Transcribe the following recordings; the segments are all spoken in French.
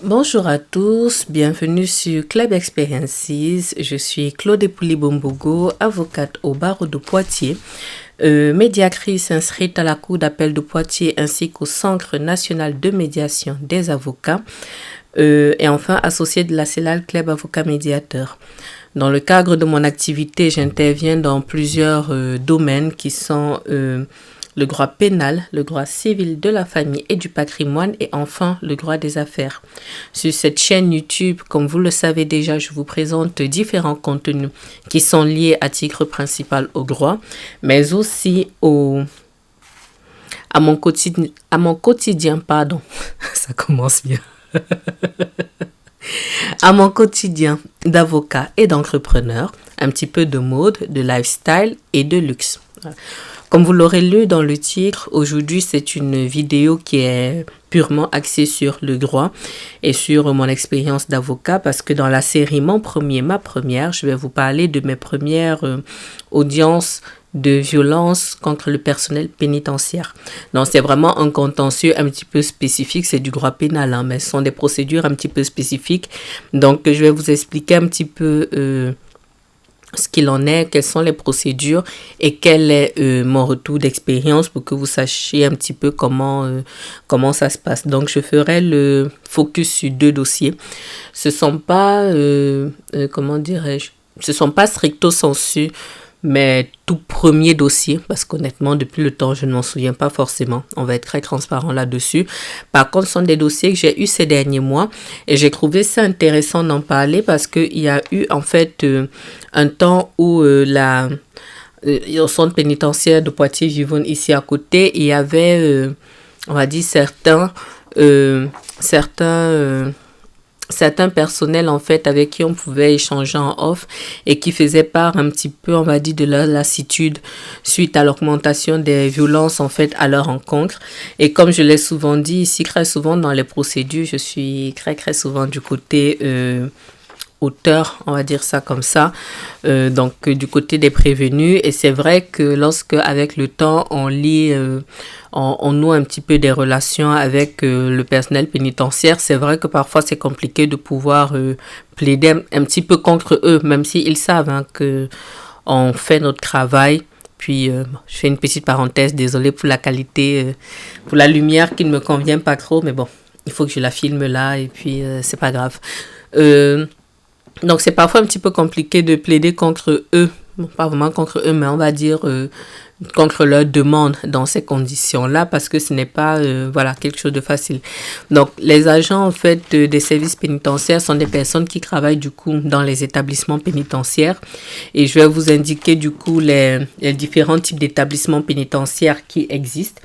Bonjour à tous, bienvenue sur Club Experiences. Je suis Claude Epouly-Bombogo, avocate au barreau de Poitiers, médiatrice inscrite à la Cour d'appel de Poitiers ainsi qu'au Centre national de médiation des avocats et enfin associée de la CELAL Club Avocat Médiateur. Dans le cadre de mon activité, j'interviens dans plusieurs domaines qui sont le droit pénal, le droit civil de la famille et du patrimoine et enfin le droit des affaires. Sur cette chaîne YouTube, comme vous le savez déjà, je vous présente différents contenus qui sont liés à titre principal au droit, mais aussi à mon quotidien, pardon, ça commence bien. À mon quotidien d'avocat et d'entrepreneur, un petit peu de mode, de lifestyle et de luxe. Comme vous l'aurez lu dans le titre, aujourd'hui c'est une vidéo qui est purement axée sur le droit et sur mon expérience d'avocat parce que dans la série ma première, je vais vous parler de mes premières audiences de violence contre le personnel pénitentiaire. Donc c'est vraiment un contentieux un petit peu spécifique, c'est du droit pénal, mais ce sont des procédures un petit peu spécifiques. Donc je vais vous expliquer un petit peu ce qu'il en est, quelles sont les procédures et quel est mon retour d'expérience pour que vous sachiez un petit peu comment ça se passe. Donc, je ferai le focus sur deux dossiers. Ce sont pas, comment dirais-je, ce sont pas stricto sensu mes tout premiers dossiers, parce qu'honnêtement, depuis le temps, je ne m'en souviens pas forcément. On va être très transparent là-dessus. Par contre, ce sont des dossiers que j'ai eu ces derniers mois et j'ai trouvé ça intéressant d'en parler parce qu'il y a eu en fait un temps où au centre pénitentiaire de Poitiers-Givonne, ici à côté, il y avait, on va dire, certains personnels en fait avec qui on pouvait échanger en off et qui faisaient part un petit peu, on va dire, de leur lassitude suite à l'augmentation des violences en fait à leur encontre. Et comme je l'ai souvent dit ici, très souvent dans les procédures, je suis très souvent du côté auteur, on va dire ça comme ça, donc du côté des prévenus. Et c'est vrai que lorsque avec le temps on lit on noue un petit peu des relations avec le personnel pénitentiaire, c'est vrai que parfois c'est compliqué de pouvoir plaider un petit peu contre eux, même s'ils savent que on fait notre travail. Puis, je fais une petite parenthèse, désolée pour la qualité, pour la lumière qui ne me convient pas trop, mais bon, il faut que je la filme là et puis c'est pas grave. Donc, c'est parfois un petit peu compliqué de plaider contre eux. Bon, pas vraiment contre eux, mais on va dire contre leur demande dans ces conditions-là parce que ce n'est pas quelque chose de facile. Donc, les agents, en fait, des services pénitentiaires sont des personnes qui travaillent, du coup, dans les établissements pénitentiaires. Et je vais vous indiquer, du coup, les différents types d'établissements pénitentiaires qui existent.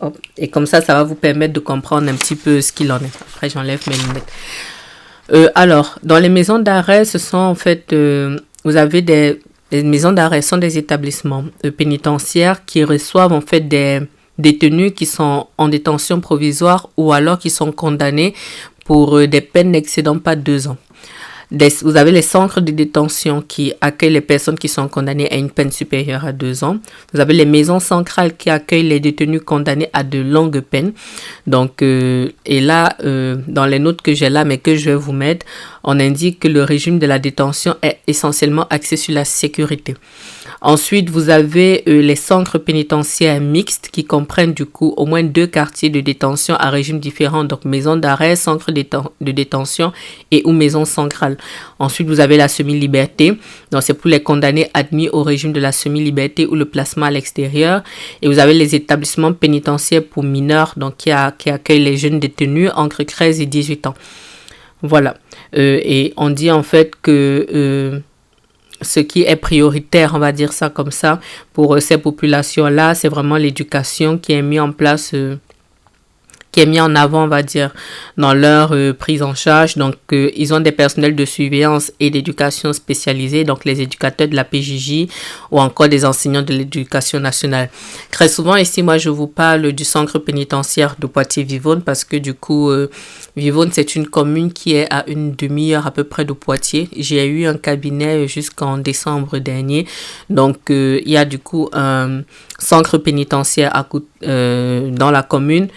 Hop. Et comme ça va vous permettre de comprendre un petit peu ce qu'il en est. Après, j'enlève mes lunettes. Alors, dans les maisons d'arrêt, ce sont en fait, vous avez les maisons d'arrêt sont des établissements pénitentiaires qui reçoivent en fait des détenus qui sont en détention provisoire ou alors qui sont condamnés pour des peines n'excédant pas 2 ans. Vous avez les centres de détention qui accueillent les personnes qui sont condamnées à une peine supérieure à 2 ans. Vous avez les maisons centrales qui accueillent les détenus condamnés à de longues peines. Donc, et là, dans les notes que j'ai là, mais que je vais vous mettre, on indique que le régime de la détention est essentiellement axé sur la sécurité. Ensuite, vous avez les centres pénitentiaires mixtes qui comprennent du coup au moins 2 quartiers de détention à régime différent, donc maison d'arrêt, centre de détention et ou maison centrale. Ensuite, vous avez la semi-liberté, donc c'est pour les condamnés admis au régime de la semi-liberté ou le placement à l'extérieur. Et vous avez les établissements pénitentiaires pour mineurs, donc qui accueillent les jeunes détenus entre 13 et 18 ans. Voilà. Et on dit en fait que ce qui est prioritaire, on va dire ça comme ça, pour ces populations-là, c'est vraiment l'éducation qui est mise en place, qui est mis en avant, on va dire, dans leur prise en charge. Donc, ils ont des personnels de surveillance et d'éducation spécialisés, donc les éducateurs de la PJJ ou encore des enseignants de l'éducation nationale. Très souvent, ici, moi, je vous parle du centre pénitentiaire de Poitiers-Givonne parce que, du coup, Givonne, c'est une commune qui est à une demi-heure à peu près de Poitiers. J'ai eu un cabinet jusqu'en décembre dernier. Donc, il y a, du coup, un centre pénitentiaire dans la commune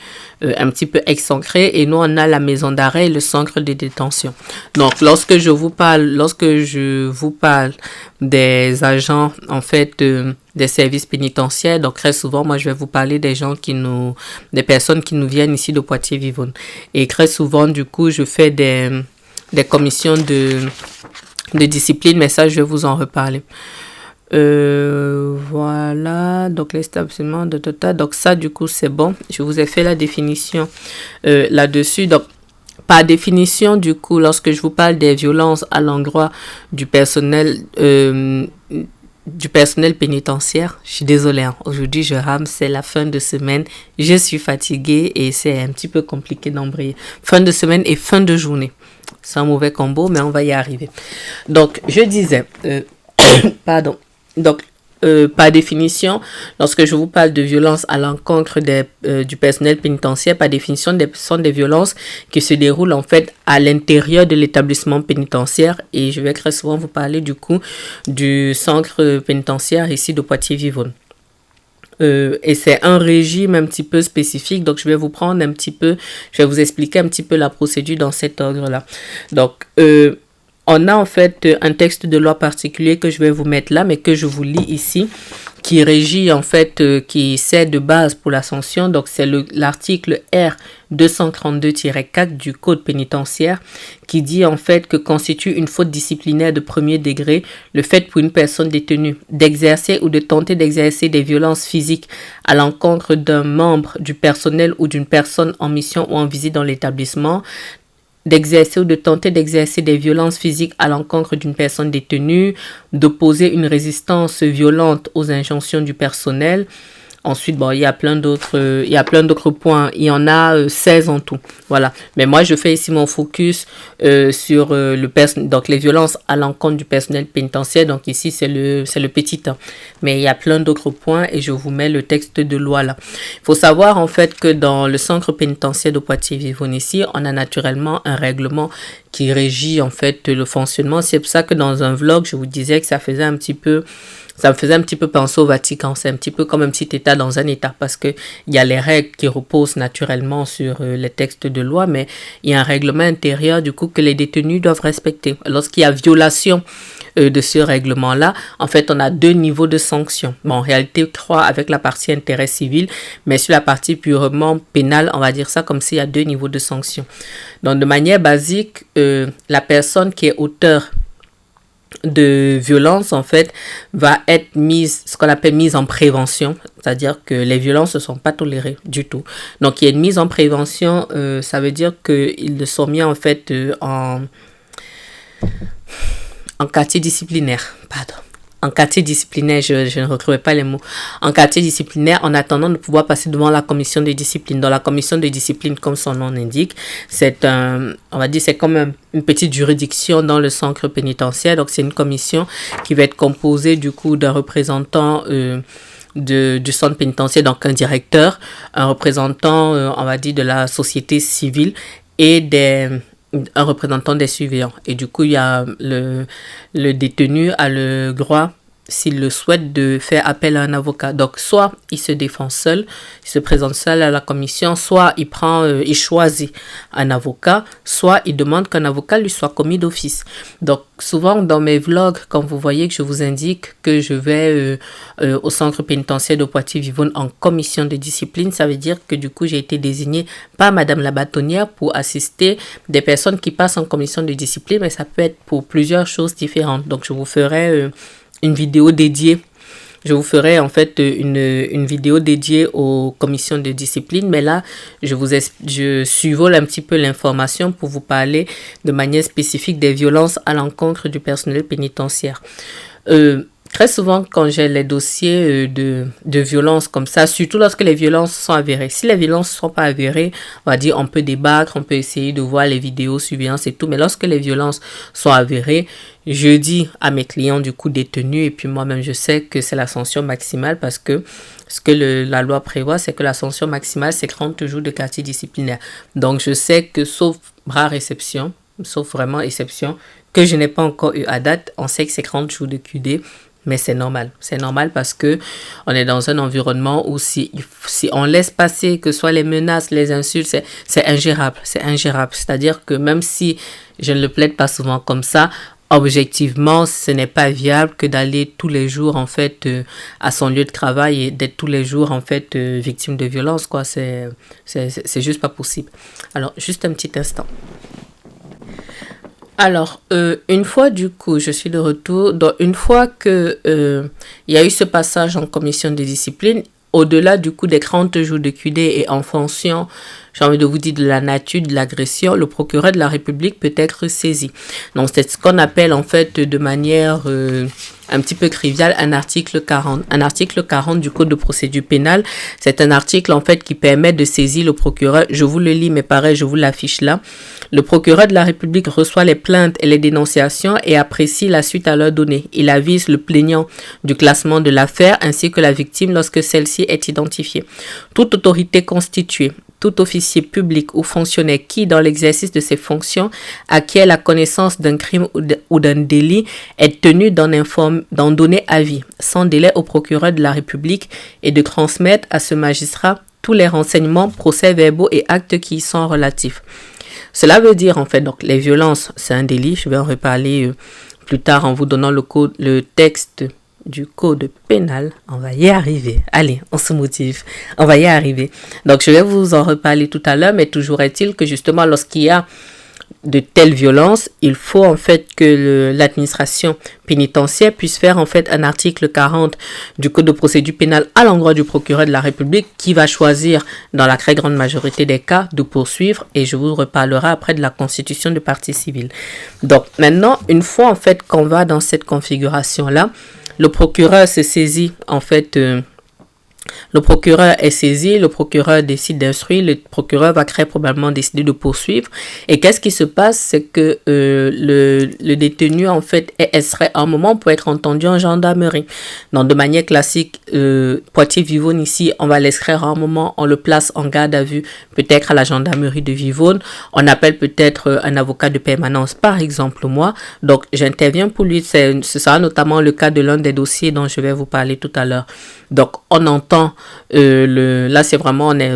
un petit peu excentré, et nous on a la maison d'arrêt et le centre de détention. Donc lorsque je vous parle des agents en fait des services pénitentiaires, donc très souvent moi je vais vous parler des personnes qui nous viennent ici de Poitiers-Vivonne, et très souvent du coup je fais des commissions de discipline, mais ça je vais vous en reparler. Voilà, donc l'établissement de total, donc ça du coup c'est bon, je vous ai fait la définition là-dessus. Donc par définition du coup, lorsque je vous parle des violences à l'endroit du personnel pénitentiaire, je suis désolée, hein, aujourd'hui je rame, c'est la fin de semaine, je suis fatiguée et c'est un petit peu compliqué d'embrayer. Fin de semaine et fin de journée, c'est un mauvais combo, mais on va y arriver. Donc je disais pardon. Donc, par définition, lorsque je vous parle de violences à l'encontre du personnel pénitentiaire, par définition, sont des violences qui se déroulent en fait à l'intérieur de l'établissement pénitentiaire. Et je vais très souvent vous parler du coup du centre pénitentiaire ici de Poitiers-Vivonne. Et c'est un régime un petit peu spécifique, donc je vais vous expliquer un petit peu la procédure dans cet ordre-là. Donc, on a en fait un texte de loi particulier que je vais vous mettre là, mais que je vous lis ici, qui régit en fait, qui sert de base pour la sanction. Donc c'est l'article R 232-4 du Code pénitentiaire qui dit en fait que constitue une faute disciplinaire de premier degré le fait pour une personne détenue d'exercer ou de tenter d'exercer des violences physiques à l'encontre d'un membre du personnel ou d'une personne en mission ou en visite dans l'établissement, d'exercer ou de tenter d'exercer des violences physiques à l'encontre d'une personne détenue, d'opposer une résistance violente aux injonctions du personnel. Ensuite, bon, il y a plein d'autres points. Il y en a 16 en tout. Voilà. Mais moi, je fais ici mon focus sur donc les violences à l'encontre du personnel pénitentiaire. Donc ici, c'est le petit 1. Mais il y a plein d'autres points et je vous mets le texte de loi là. Il faut savoir en fait que dans le centre pénitentiaire de Poitiers-Vivonne ici, on a naturellement un règlement qui régit en fait le fonctionnement. C'est pour ça que dans un vlog, je vous disais que ça me faisait un petit peu penser au Vatican. C'est un petit peu comme un petit État dans un État, parce qu'il y a les règles qui reposent naturellement sur les textes de loi, mais il y a un règlement intérieur du coup que les détenus doivent respecter. Lorsqu'il y a violation de ce règlement-là, en fait, on a 2 niveaux de sanctions. Bon, en réalité, 3 avec la partie intérêt civil, mais sur la partie purement pénale, on va dire ça comme s'il y a 2 niveaux de sanctions. Donc, de manière basique, la personne qui est auteur de violence en fait va être ce qu'on appelle mise en prévention, c'est-à-dire que les violences ne sont pas tolérées du tout. Donc il y a une mise en prévention, ça veut dire qu'ils sont mis en fait en quartier disciplinaire, en quartier disciplinaire, je ne retrouvais pas les mots, en quartier disciplinaire en attendant de pouvoir passer devant la commission de discipline. Dans la commission de discipline, comme son nom l'indique, c'est comme une petite juridiction dans le centre pénitentiaire. Donc c'est une commission qui va être composée du coup d'un représentant du centre pénitentiaire, donc un directeur, un représentant, on va dire, de la société civile et un représentant des surveillants. Et du coup, il y a le détenu a le droit, s'il le souhaite, de faire appel à un avocat. Donc, soit il se défend seul, il se présente seul à la commission, soit il choisit un avocat, soit il demande qu'un avocat lui soit commis d'office. Donc, souvent dans mes vlogs, quand vous voyez que je vous indique que je vais au centre pénitentiaire de Poitiers-Vivonne en commission de discipline, ça veut dire que du coup, j'ai été désignée par Madame la bâtonnière pour assister des personnes qui passent en commission de discipline, mais ça peut être pour plusieurs choses différentes. Donc, je vous ferai une vidéo dédiée. Je vous ferai en fait une vidéo dédiée aux commissions de discipline, mais là, je survole un petit peu l'information pour vous parler de manière spécifique des violences à l'encontre du personnel pénitentiaire. Très souvent, quand j'ai les dossiers de violences comme ça, surtout lorsque les violences sont avérées. Si les violences ne sont pas avérées, on va dire, on peut débattre, on peut essayer de voir les vidéos, surveillance et tout. Mais lorsque les violences sont avérées, je dis à mes clients du coup détenus, et puis moi-même je sais que c'est la sanction maximale, parce que ce que la loi prévoit, c'est que la sanction maximale, c'est 30 jours de quartier disciplinaire. Donc je sais que sauf rare exception, sauf vraiment exception, que je n'ai pas encore eu à date, on sait que c'est 30 jours de QD. Mais c'est normal. C'est normal parce que on est dans un environnement où si on laisse passer, que ce soit les menaces, les insultes, c'est ingérable. C'est ingérable. C'est-à-dire que même si je ne le plaide pas souvent comme ça, objectivement, ce n'est pas viable que d'aller tous les jours, en fait, à son lieu de travail et d'être tous les jours, en fait, victime de violence, quoi. C'est juste pas possible. Alors, juste un petit instant. Alors, une fois du coup, je suis de retour. Donc, une fois que il y a eu ce passage en commission de discipline, au-delà du coup des 30 jours de QD et en fonction, j'ai envie de vous dire, de la nature de l'agression, le procureur de la République peut être saisi. Donc, c'est ce qu'on appelle en fait de manière un petit peu triviale un article 40. Un article 40 du Code de procédure pénale, c'est un article en fait qui permet de saisir le procureur. Je vous le lis, mais pareil, je vous l'affiche là. Le procureur de la République reçoit les plaintes et les dénonciations et apprécie la suite à leur donner. Il avise le plaignant du classement de l'affaire ainsi que la victime lorsque celle-ci est identifiée. Toute autorité constituée, tout officier public ou fonctionnaire qui, dans l'exercice de ses fonctions, acquiert la connaissance d'un crime ou d'un délit est tenu d'en donner avis, sans délai au procureur de la République et de transmettre à ce magistrat tous les renseignements, procès-verbaux et actes qui y sont relatifs. Cela veut dire, en fait, donc les violences, c'est un délit. Je vais en reparler plus tard en vous donnant le texte du code pénal. On va y arriver. Allez, on se motive. On va y arriver. Donc, je vais vous en reparler tout à l'heure, mais toujours est-il que justement, lorsqu'il y a de telles violences, il faut en fait que l'administration pénitentiaire puisse faire en fait un article 40 du Code de procédure pénale à l'endroit du procureur de la République qui va choisir dans la très grande majorité des cas de poursuivre, et je vous reparlerai après de la constitution de partie civile. Donc maintenant, une fois en fait qu'on va dans cette configuration-là, le procureur se saisit en fait le procureur est saisi, le procureur décide d'instruire, le procureur va très probablement décider de poursuivre. Et qu'est-ce qui se passe? C'est que le détenu, en fait, serait à un moment pour être entendu en gendarmerie. Donc, de manière classique, Poitiers-Vivonne, ici, on va l'extraire à un moment, on le place en garde à vue, peut-être à la gendarmerie de Vivonne. On appelle peut-être un avocat de permanence, par exemple, moi. Donc, j'interviens pour lui. Ce sera notamment le cas de l'un des dossiers dont je vais vous parler tout à l'heure. Donc, on entend, là, c'est vraiment, on est,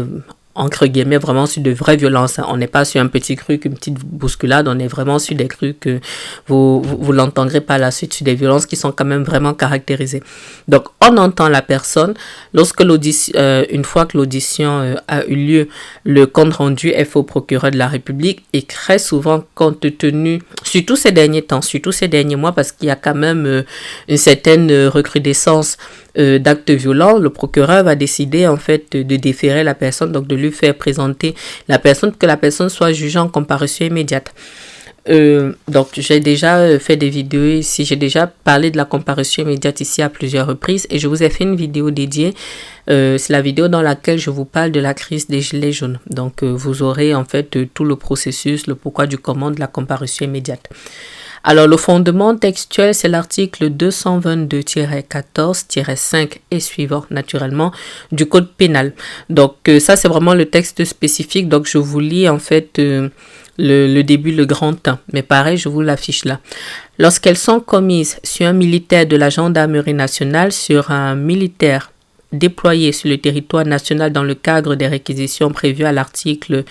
entre guillemets, vraiment sur de vraies violences. Hein. On n'est pas sur un petit truc, une petite bousculade, on est vraiment sur des trucs que vous l'entendrez par la suite, sur des violences qui sont quand même vraiment caractérisées. Donc, on entend la personne. Lorsque une fois que l'audition a eu lieu, le compte rendu est fait au procureur de la République, et très souvent, compte tenu, surtout ces derniers temps, surtout ces derniers mois, parce qu'il y a quand même une certaine recrudescence d'actes violents, le procureur va décider en fait de déférer la personne, donc de lui faire présenter la personne, que la personne soit jugée en comparution immédiate. Donc j'ai déjà fait des vidéos ici, j'ai déjà parlé de la comparution immédiate ici à plusieurs reprises, et je vous ai fait une vidéo dédiée, c'est la vidéo dans laquelle je vous parle de la crise des gilets jaunes. Donc vous aurez en fait tout le processus, le pourquoi du comment de la comparution immédiate. Alors, le fondement textuel, c'est l'article 222-14-5 et suivant, naturellement, du Code pénal. Donc, ça, c'est vraiment le texte spécifique. Donc, je vous lis, en fait, le début, le grand 1. Mais pareil, je vous l'affiche là. Lorsqu'elles sont commises sur un militaire de la gendarmerie nationale, sur un militaire déployés sur le territoire national dans le cadre des réquisitions prévues à l'article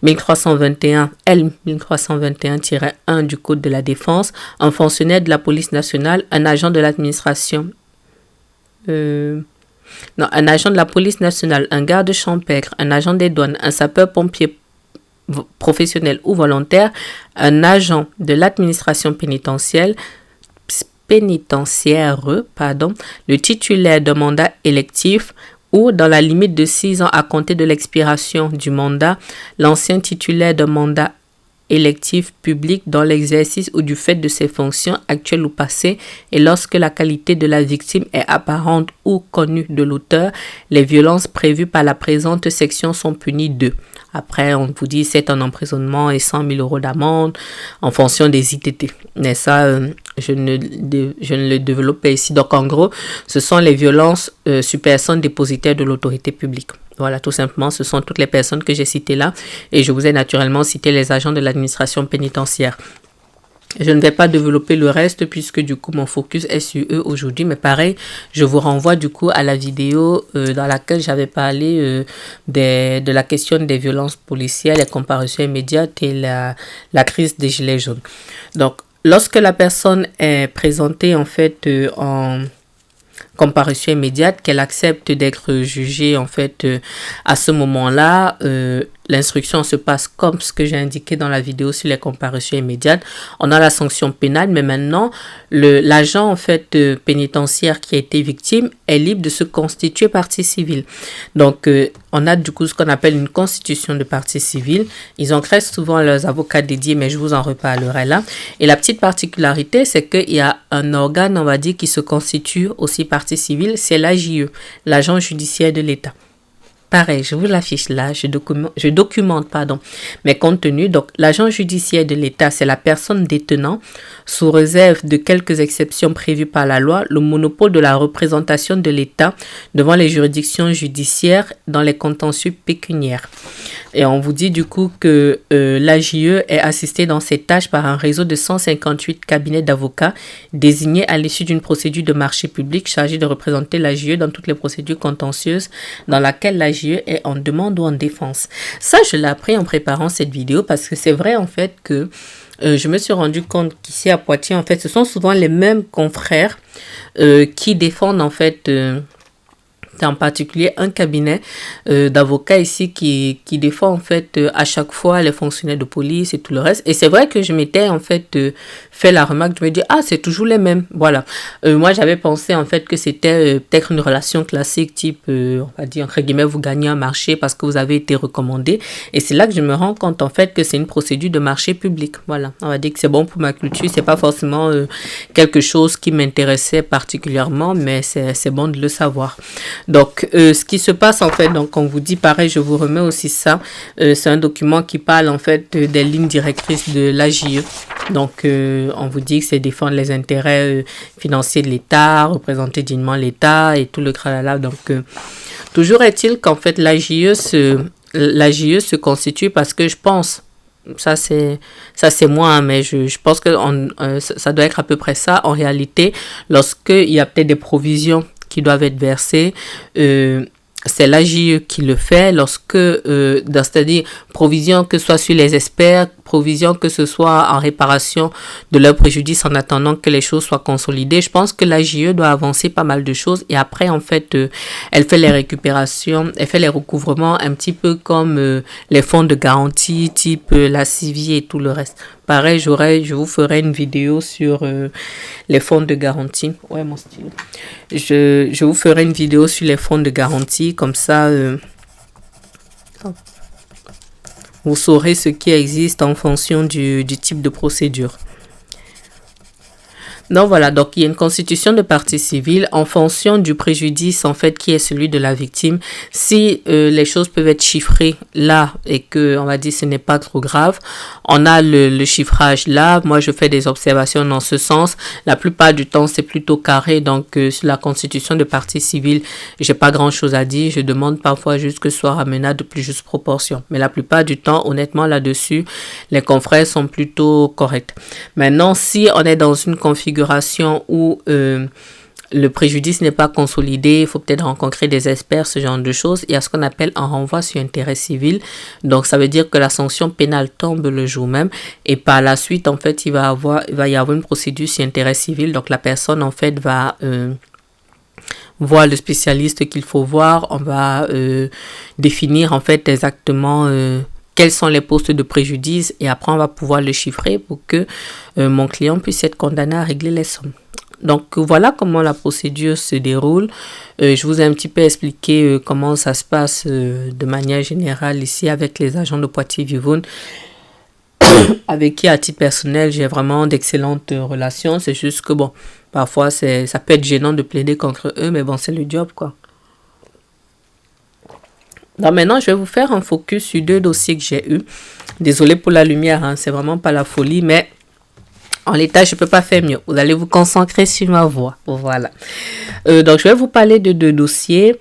1321 L 1321-1 du Code de la Défense, un fonctionnaire de la police nationale, un agent de l'administration, un agent de la police nationale, un garde champêtre, un agent des douanes, un sapeur-pompier professionnel ou volontaire, un agent de l'administration pénitentiaire, le titulaire d'un mandat électif ou, dans la limite de 6 ans à compter de l'expiration du mandat, l'ancien titulaire d'un mandat électif public dans l'exercice ou du fait de ses fonctions actuelles ou passées, et lorsque la qualité de la victime est apparente ou connue de l'auteur, les violences prévues par la présente section sont punies de. Après, on vous dit 7 ans d'emprisonnement et 100 000 € d'amende en fonction des ITT. Mais ça, je ne le développe pas ici. Donc, en gros, ce sont les violences sur personnes dépositaires de l'autorité publique. Voilà, tout simplement, ce sont toutes les personnes que j'ai citées là. Et je vous ai naturellement cité les agents de l'administration pénitentiaire. Je ne vais pas développer le reste puisque du coup mon focus est sur eux aujourd'hui. Mais pareil, je vous renvoie du coup à la vidéo dans laquelle j'avais parlé de la question des violences policières, les comparutions immédiates et la crise des gilets jaunes. Donc, lorsque la personne est présentée en fait en comparution immédiate, qu'elle accepte d'être jugée en fait à ce moment-là, l'instruction se passe comme ce que j'ai indiqué dans la vidéo sur les comparutions immédiates. On a la sanction pénale, mais maintenant, l'agent en fait pénitentiaire qui a été victime est libre de se constituer partie civile. Donc, on a du coup ce qu'on appelle une constitution de partie civile. Ils en créent souvent leurs avocats dédiés, mais je vous en reparlerai là. Et la petite particularité, c'est qu'il y a un organe, on va dire, qui se constitue aussi partie civile, c'est l'AJE, l'agent judiciaire de l'État. Pareil, je vous l'affiche là, je documente mes contenus. Donc, l'agent judiciaire de l'État, c'est la personne détenant, sous réserve de quelques exceptions prévues par la loi, le monopole de la représentation de l'État devant les juridictions judiciaires dans les contentieux pécuniaires. Et on vous dit du coup que l'AJE est assisté dans ses tâches par un réseau de 158 cabinets d'avocats désignés à l'issue d'une procédure de marché public chargée de représenter l'AJE dans toutes les procédures contentieuses dans laquelle l'AJE est en demande ou en défense. Ça, je l'ai appris en préparant cette vidéo parce que c'est vrai en fait que je me suis rendu compte qu'ici à Poitiers, en fait, ce sont souvent les mêmes confrères qui défendent en fait... en particulier un cabinet d'avocats ici qui défend en fait à chaque fois les fonctionnaires de police et tout le reste. Et c'est vrai que je m'étais en fait fait la remarque, je me dis c'est toujours les mêmes. Voilà. Moi j'avais pensé en fait que c'était peut-être une relation classique type on va dire entre guillemets vous gagnez un marché parce que vous avez été recommandé. Et c'est là que je me rends compte en fait que c'est une procédure de marché public. Voilà. On va dire que c'est bon pour ma culture. C'est pas forcément quelque chose qui m'intéressait particulièrement, mais c'est bon de le savoir. Donc, ce qui se passe en fait, donc on vous dit pareil, je vous remets aussi ça. C'est un document qui parle en fait des lignes directrices de l'AJE. Donc, on vous dit que c'est défendre les intérêts financiers de l'État, représenter dignement l'État et tout le tralala. Donc, toujours est-il qu'en fait l'AJE se constitue parce que je pense, ça c'est moi, mais je pense que ça doit être à peu près ça en réalité, lorsqu'il y a peut-être des provisions qui doivent être versés, c'est l'AJE qui le fait lorsque, c'est-à-dire provision que ce soit sur les experts, provision que ce soit en réparation de leur préjudice en attendant que les choses soient consolidées. Je pense que l'AJE doit avancer pas mal de choses et après en fait elle fait les récupérations, elle fait les recouvrements un petit peu comme les fonds de garantie type la CIVI et tout le reste. Pareil, je vous ferai une vidéo sur les fonds de garantie. Ouais, mon stylo. Je vous ferai une vidéo sur les fonds de garantie, comme ça, vous saurez ce qui existe en fonction du type de procédure. Donc voilà, donc il y a une constitution de partie civile en fonction du préjudice en fait qui est celui de la victime. Si les choses peuvent être chiffrées là et que on va dire ce n'est pas trop grave, on a le chiffrage là. Moi je fais des observations dans ce sens. La plupart du temps c'est plutôt carré, donc sur la constitution de partie civile j'ai pas grand chose à dire. Je demande parfois juste que ce soit ramené à de plus justes proportions. Mais la plupart du temps honnêtement là-dessus les confrères sont plutôt corrects. Maintenant si on est dans une configuration où le préjudice n'est pas consolidé, il faut peut-être rencontrer des experts, ce genre de choses. Il y a ce qu'on appelle un renvoi sur intérêt civil. Donc, ça veut dire que la sanction pénale tombe le jour même. Et par la suite, en fait, il va y avoir une procédure sur intérêt civil. Donc, la personne, en fait, va voir le spécialiste qu'il faut voir. On va définir, en fait, exactement quels sont les postes de préjudice et après on va pouvoir le chiffrer pour que mon client puisse être condamné à régler les sommes. Donc voilà comment la procédure se déroule. Je vous ai un petit peu expliqué comment ça se passe de manière générale ici avec les agents de Poitiers-Vivonne avec qui à titre personnel j'ai vraiment d'excellentes relations. C'est juste que bon, parfois ça peut être gênant de plaider contre eux, mais bon c'est le job quoi. Donc maintenant, je vais vous faire un focus sur 2 dossiers que j'ai eus. Désolée pour la lumière, hein, c'est vraiment pas la folie, mais en l'état, je peux pas faire mieux. Vous allez vous concentrer sur ma voix. Voilà. Donc, je vais vous parler de 2 dossiers.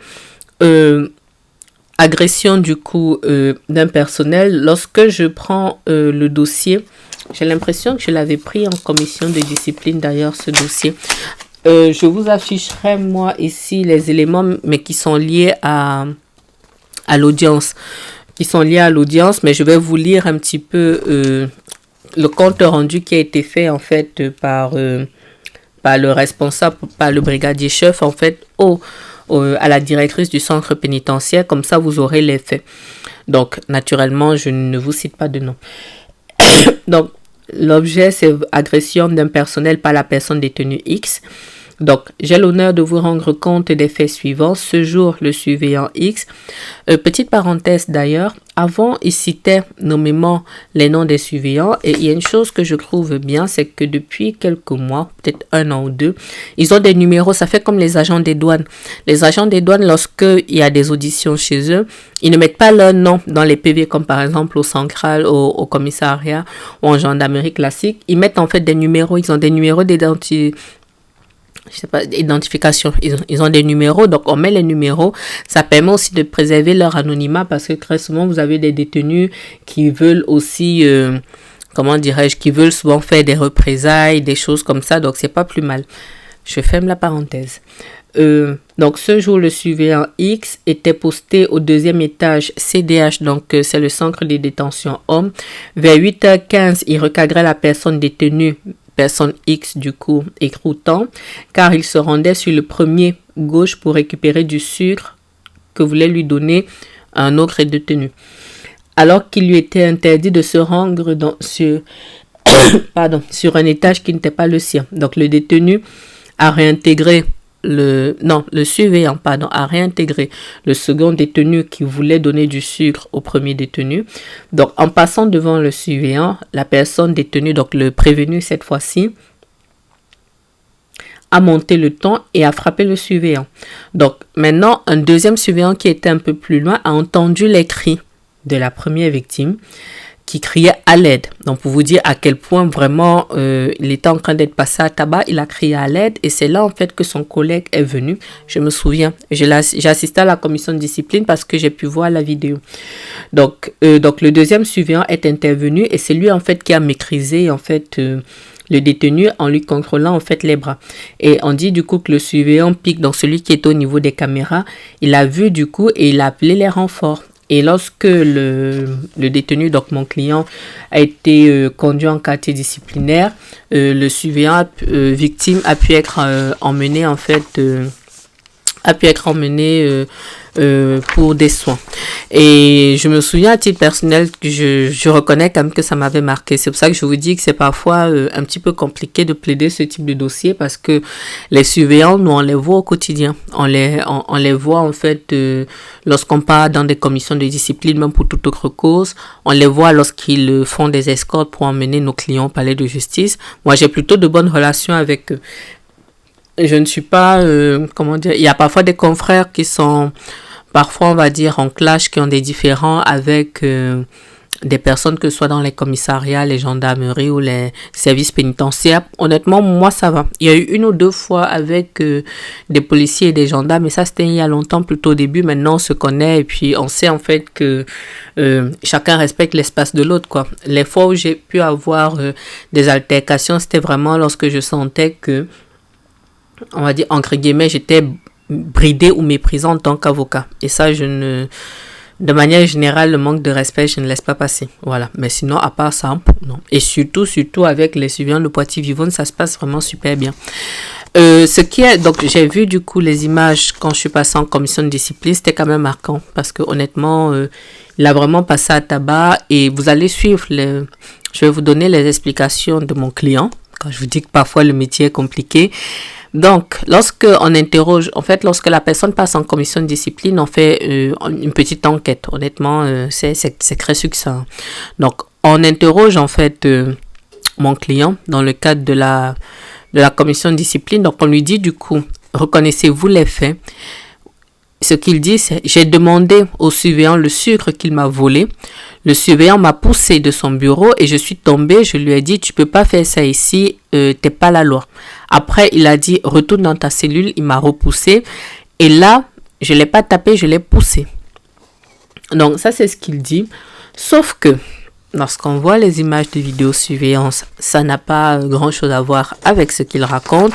agression du coup d'un personnel. Lorsque je prends le dossier, j'ai l'impression que je l'avais pris en commission de discipline d'ailleurs, ce dossier. Je vous afficherai moi ici les éléments, mais qui sont liés à l'audience. Mais je vais vous lire un petit peu le compte rendu qui a été fait en fait par le responsable, par le brigadier chef en fait à la directrice du centre pénitentiaire. Comme ça, vous aurez les faits. Donc, naturellement, je ne vous cite pas de nom. Donc, l'objet, c'est agression d'un personnel par la personne détenue X. Donc, j'ai l'honneur de vous rendre compte des faits suivants. Ce jour, le surveillant X. Petite parenthèse d'ailleurs, avant, il citait nommément les noms des surveillants. Et il y a une chose que je trouve bien, c'est que depuis quelques mois, peut-être 1 an ou 2, ils ont des numéros. Ça fait comme les agents des douanes. Les agents des douanes, lorsqu'il y a des auditions chez eux, ils ne mettent pas leur nom dans les PV, comme par exemple au central, au commissariat ou en gendarmerie classique. Ils mettent en fait des numéros. Ils ont des numéros d'identification. Ils ont des numéros, donc on met les numéros. Ça permet aussi de préserver leur anonymat, parce que très souvent vous avez des détenus qui veulent aussi qui veulent souvent faire des représailles, des choses comme ça, donc c'est pas plus mal. Je ferme la parenthèse. Donc ce jour, le surveillant X était posté au 2e étage CDH, donc c'est le centre de détention hommes. Vers 8h15, il recadrait la personne détenue, personne X du coup, écroutant, car il se rendait sur le premier gauche pour récupérer du sucre que voulait lui donner un autre détenu. Alors qu'il lui était interdit de se rendre sur un étage qui n'était pas le sien. Donc le détenu a réintégré le surveillant a réintégré le second détenu qui voulait donner du sucre au premier détenu. Donc en passant devant le surveillant, la personne détenue, donc le prévenu cette fois-ci, a monté le ton et a frappé le surveillant. Donc maintenant, un deuxième surveillant qui était un peu plus loin a entendu les cris de la première victime, qui criait à l'aide. Donc pour vous dire à quel point vraiment il était en train d'être passé à tabac, il a crié à l'aide, et c'est là en fait que son collègue est venu. Je me souviens, j'ai assisté à la commission de discipline parce que j'ai pu voir la vidéo. Donc le deuxième surveillant est intervenu, et c'est lui en fait qui a maîtrisé en fait le détenu en lui contrôlant en fait les bras. Et on dit du coup que le surveillant pique, donc celui qui est au niveau des caméras, il a vu du coup et il a appelé les renforts. Et lorsque le détenu, donc mon client, a été conduit en quartier disciplinaire, le surveillant victime a pu être emmené en fait pour des soins. Et je me souviens à titre personnel que je reconnais quand même que ça m'avait marqué. C'est pour ça que je vous dis que c'est parfois un petit peu compliqué de plaider ce type de dossier, parce que les surveillants, nous on les voit au quotidien. On les voit en fait lorsqu'on part dans des commissions de discipline, même pour toute autre cause. On les voit lorsqu'ils font des escortes pour emmener nos clients au palais de justice. Moi j'ai plutôt de bonnes relations avec eux. Je ne suis pas, il y a parfois des confrères qui sont, parfois on va dire, en clash, qui ont des différends avec des personnes, que ce soit dans les commissariats, les gendarmeries ou les services pénitentiaires. Honnêtement, moi ça va. Il y a eu 1 ou 2 fois avec des policiers et des gendarmes, mais ça c'était il y a longtemps, plutôt au début. Maintenant on se connaît et puis on sait en fait que chacun respecte l'espace de l'autre, quoi. Les fois où j'ai pu avoir des altercations, c'était vraiment lorsque je sentais que, on va dire, entre guillemets, j'étais bridée ou méprisée en tant qu'avocat. Et ça, de manière générale, le manque de respect, je ne laisse pas passer. Voilà. Mais sinon, à part ça, non. Et surtout avec les surveillants de Poitiers-Vivonne, ça se passe vraiment super bien. Donc, j'ai vu du coup les images quand je suis passée en commission de discipline, c'était quand même marquant, parce que honnêtement, il a vraiment passé à tabac, et vous allez suivre je vais vous donner les explications de mon client, quand je vous dis que parfois le métier est compliqué. Donc, lorsque la personne passe en commission de discipline, on fait une petite enquête. Honnêtement, c'est très succinct. Donc, on interroge en fait mon client dans le cadre de la commission de discipline. Donc, on lui dit du coup, reconnaissez-vous les faits? Ce qu'il dit, c'est: j'ai demandé au surveillant le sucre qu'il m'a volé. Le surveillant m'a poussé de son bureau et je suis tombée. Je lui ai dit: tu peux pas faire ça ici, t'es pas la loi. Après, il a dit: retourne dans ta cellule. Il m'a repoussé. Et là, je l'ai pas tapé, je l'ai poussé. Donc ça, c'est ce qu'il dit. Sauf que lorsqu'on voit les images de vidéosurveillance, ça n'a pas grand-chose à voir avec ce qu'il raconte.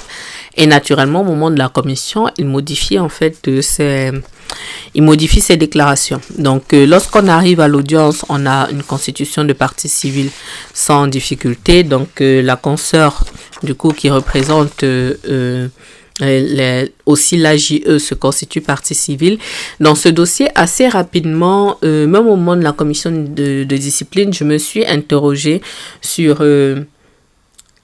Et naturellement, au moment de la commission, il modifie en fait ses déclarations. Donc, lorsqu'on arrive à l'audience, on a une constitution de partie civile sans difficulté. Donc, la consoeur, du coup, qui représente aussi l'AJE se constitue partie civile. Dans ce dossier, assez rapidement, même au moment de la commission de discipline, je me suis interrogée sur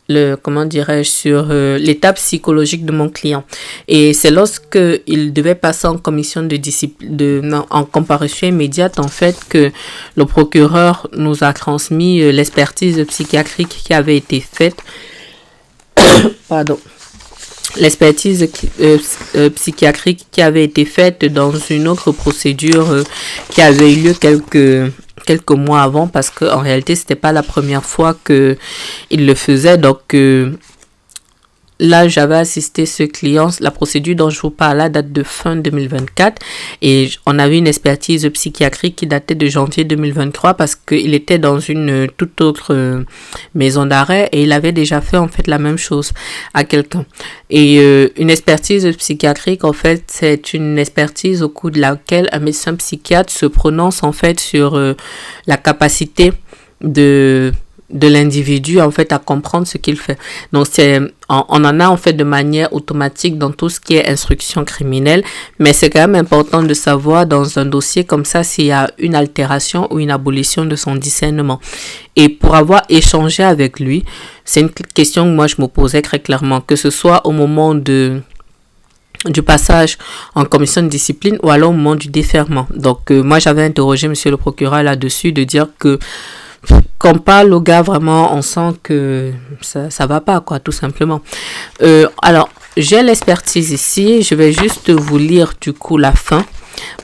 l'état psychologique de mon client. Et c'est lorsque il devait passer en commission de discipline, en comparution immédiate, en fait, que le procureur nous a transmis l'expertise psychiatrique qui avait été faite. Pardon. L'expertise psychiatrique qui avait été faite dans une autre procédure qui avait eu lieu quelques mois avant, parce qu'en réalité, c'était pas la première fois qu'il le faisait. Donc, là, j'avais assisté ce client. La procédure dont je vous parle là date de fin 2024 et on avait une expertise psychiatrique qui datait de janvier 2023 parce qu'il était dans une toute autre maison d'arrêt et il avait déjà fait en fait la même chose à quelqu'un. Et une expertise psychiatrique, en fait, c'est une expertise au cours de laquelle un médecin psychiatre se prononce en fait sur la capacité de l'individu en fait à comprendre ce qu'il fait. Donc on en a en fait de manière automatique dans tout ce qui est instruction criminelle, mais c'est quand même important de savoir dans un dossier comme ça s'il y a une altération ou une abolition de son discernement. Et pour avoir échangé avec lui, c'est une question que moi je me posais très clairement, que ce soit au moment du passage en commission de discipline ou alors au moment du déferment. Donc moi j'avais interrogé monsieur le procureur là-dessus de dire que quand on parle au gars, vraiment, on sent que ça va pas, quoi, tout simplement. Alors, j'ai l'expertise ici. Je vais juste vous lire, du coup, la fin.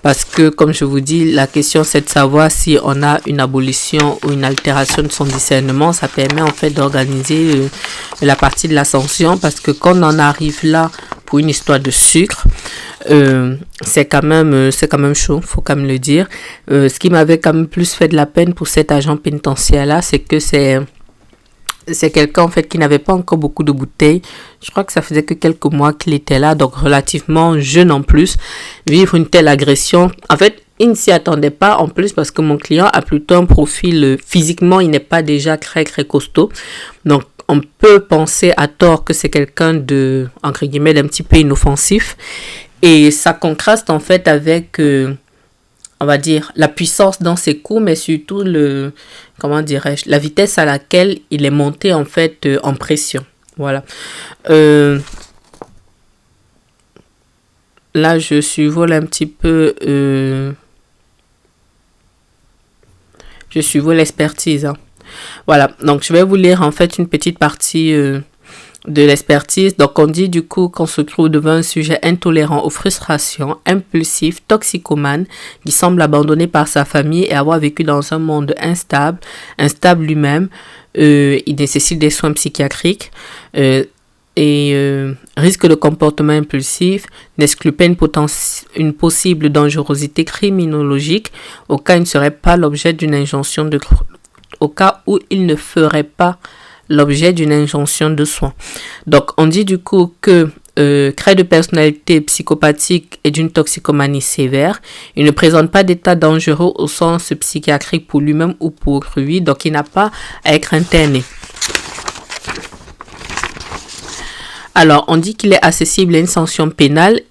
Parce que, comme je vous dis, la question, c'est de savoir si on a une abolition ou une altération de son discernement. Ça permet, en fait, d'organiser la partie de la sanction. Parce que quand on en arrive là, pour une histoire de sucre, c'est quand même chaud, faut quand même le dire. Ce qui m'avait quand même plus fait de la peine pour cet agent pénitentiaire là, c'est que c'est quelqu'un en fait qui n'avait pas encore beaucoup de bouteilles. Je crois que ça faisait que quelques mois qu'il était là, donc relativement jeune en plus. Vivre une telle agression, en fait, il ne s'y attendait pas en plus parce que mon client a plutôt un profil physiquement, il n'est pas déjà très très costaud. Donc on peut penser à tort que c'est quelqu'un de, entre guillemets, d'un petit peu inoffensif. Et ça contraste en fait avec, on va dire, la puissance dans ses coups, mais surtout la vitesse à laquelle il est monté en fait en pression. Voilà. Là, je survole un petit peu, je survole l'expertise. Hein. Voilà, donc je vais vous lire en fait une petite partie de l'expertise. Donc on dit du coup qu'on se trouve devant un sujet intolérant aux frustrations, impulsif, toxicomane, qui semble abandonné par sa famille et avoir vécu dans un monde instable lui-même. Il nécessite des soins psychiatriques et risque de comportement impulsif, n'exclut pas une possible dangerosité criminologique au cas où il ne serait pas l'objet d'une injonction au cas où il ne ferait pas l'objet d'une injonction de soins. Donc, on dit du coup que trait de personnalité psychopathique et d'une toxicomanie sévère. Il ne présente pas d'état dangereux au sens psychiatrique pour lui-même ou pour lui, donc il n'a pas à être interné. Alors, on dit qu'il est accessible à une sanction pénale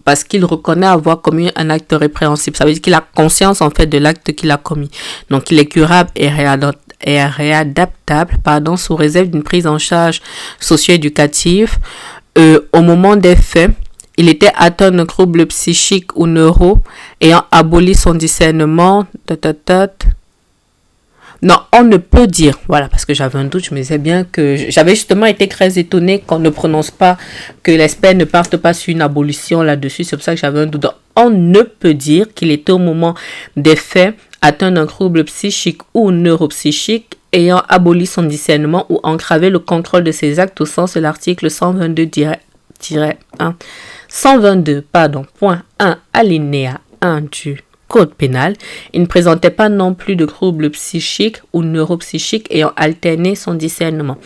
parce qu'il reconnaît avoir commis un acte répréhensible. Ça veut dire qu'il a conscience en fait de l'acte qu'il a commis. Donc il est curable et réadaptable, sous réserve d'une prise en charge socio-éducative. Au moment des faits, il était atteint d'un trouble psychique ou neuro ayant aboli son discernement. Non, on ne peut dire, voilà, parce que j'avais un doute, je me disais bien que j'avais justement été très étonnée qu'on ne prononce pas, que l'expert ne parte pas sur une abolition là-dessus, c'est pour ça que j'avais un doute. Donc, on ne peut dire qu'il était au moment des faits atteint d'un trouble psychique ou neuropsychique ayant aboli son discernement ou entravé le contrôle de ses actes au sens de l'article 122, point 1, alinéa 1 du code pénal. Il ne présentait pas non plus de troubles psychiques ou neuropsychiques ayant alterné son discernement.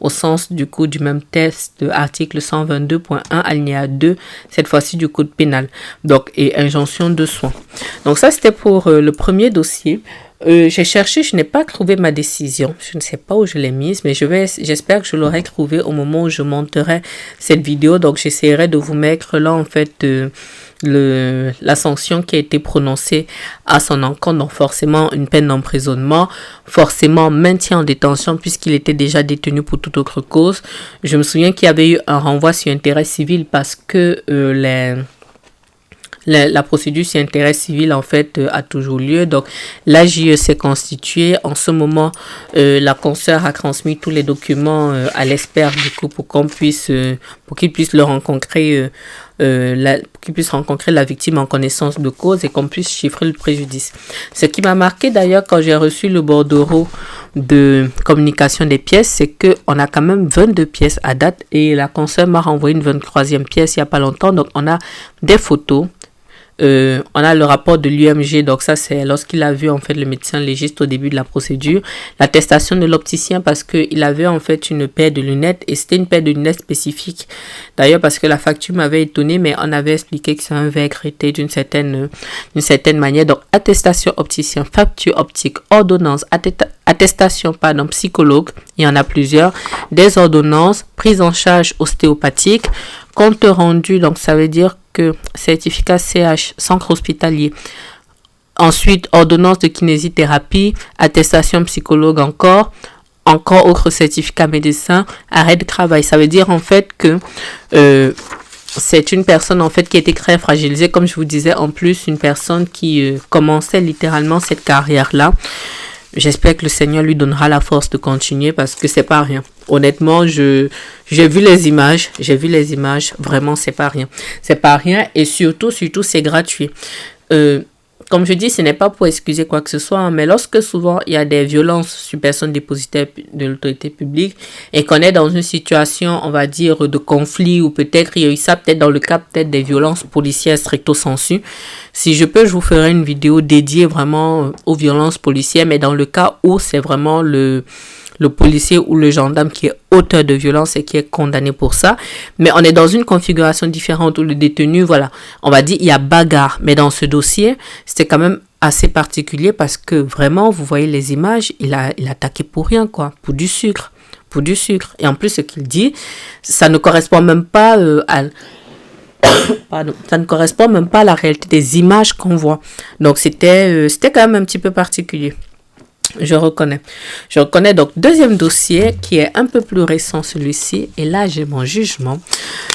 Au sens du coup du même test de article 122.1 alinéa 2, cette fois-ci du code pénal. Donc, et injonction de soins. Donc ça, c'était pour le premier dossier. J'ai cherché, je n'ai pas trouvé ma décision. Je ne sais pas où je l'ai mise, mais j'espère que je l'aurai trouvée au moment où je monterai cette vidéo. Donc, j'essaierai de vous mettre là, en fait, la sanction qui a été prononcée à son encontre. Donc, forcément, une peine d'emprisonnement, forcément, maintien en détention puisqu'il était déjà détenu pour toute autre cause. Je me souviens qu'il y avait eu un renvoi sur intérêt civil parce que la procédure sur intérêt civil, en fait, a toujours lieu. Donc, l'AJE s'est constituée. En ce moment, la consoeur a transmis tous les documents à l'expert, du coup, pour qu'il puisse le rencontrer, qu'il puisse rencontrer la victime en connaissance de cause et qu'on puisse chiffrer le préjudice. Ce qui m'a marqué, d'ailleurs, quand j'ai reçu le bordereau de communication des pièces, c'est qu'on a quand même 22 pièces à date et la consoeur m'a renvoyé une 23e pièce il n'y a pas longtemps. Donc, on a des photos. On a le rapport de l'UMG, donc ça c'est lorsqu'il a vu en fait le médecin légiste au début de la procédure, l'attestation de l'opticien parce qu'il avait en fait une paire de lunettes et c'était une paire de lunettes spécifique. D'ailleurs parce que la facture m'avait étonné, mais on avait expliqué que c'est un verre traité d'une certaine manière. Donc attestation opticien, facture optique, ordonnance, attestation psychologue, il y en a plusieurs, des ordonnances, prise en charge ostéopathique, compte rendu, donc ça veut dire que certificat CH, centre hospitalier. Ensuite, ordonnance de kinésithérapie, attestation psychologue encore autre certificat médecin, arrêt de travail. Ça veut dire en fait que c'est une personne en fait qui était très fragilisée, comme je vous disais, en plus une personne qui commençait littéralement cette carrière-là. J'espère que le Seigneur lui donnera la force de continuer parce que c'est pas rien. Honnêtement, j'ai vu les images, vraiment c'est pas rien et surtout c'est gratuit. Comme je dis, ce n'est pas pour excuser quoi que ce soit, mais lorsque souvent il y a des violences sur personnes dépositaires de l'autorité publique et qu'on est dans une situation, on va dire, de conflit ou peut-être il y a eu ça, peut-être dans le cas peut-être des violences policières stricto sensu. Si je peux, je vous ferai une vidéo dédiée vraiment aux violences policières, mais dans le cas où c'est vraiment le policier ou le gendarme qui est auteur de violence et qui est condamné pour ça. Mais on est dans une configuration différente où le détenu, voilà, on va dire, il y a bagarre. Mais dans ce dossier, c'était quand même assez particulier parce que vraiment, vous voyez les images, il a attaqué pour rien, quoi, pour du sucre. Et en plus, ce qu'il dit, ça ne correspond même pas ça ne correspond même pas à la réalité des images qu'on voit. Donc, c'était quand même un petit peu particulier. Je reconnais. Donc, deuxième dossier qui est un peu plus récent, celui-ci. Et là, j'ai mon jugement.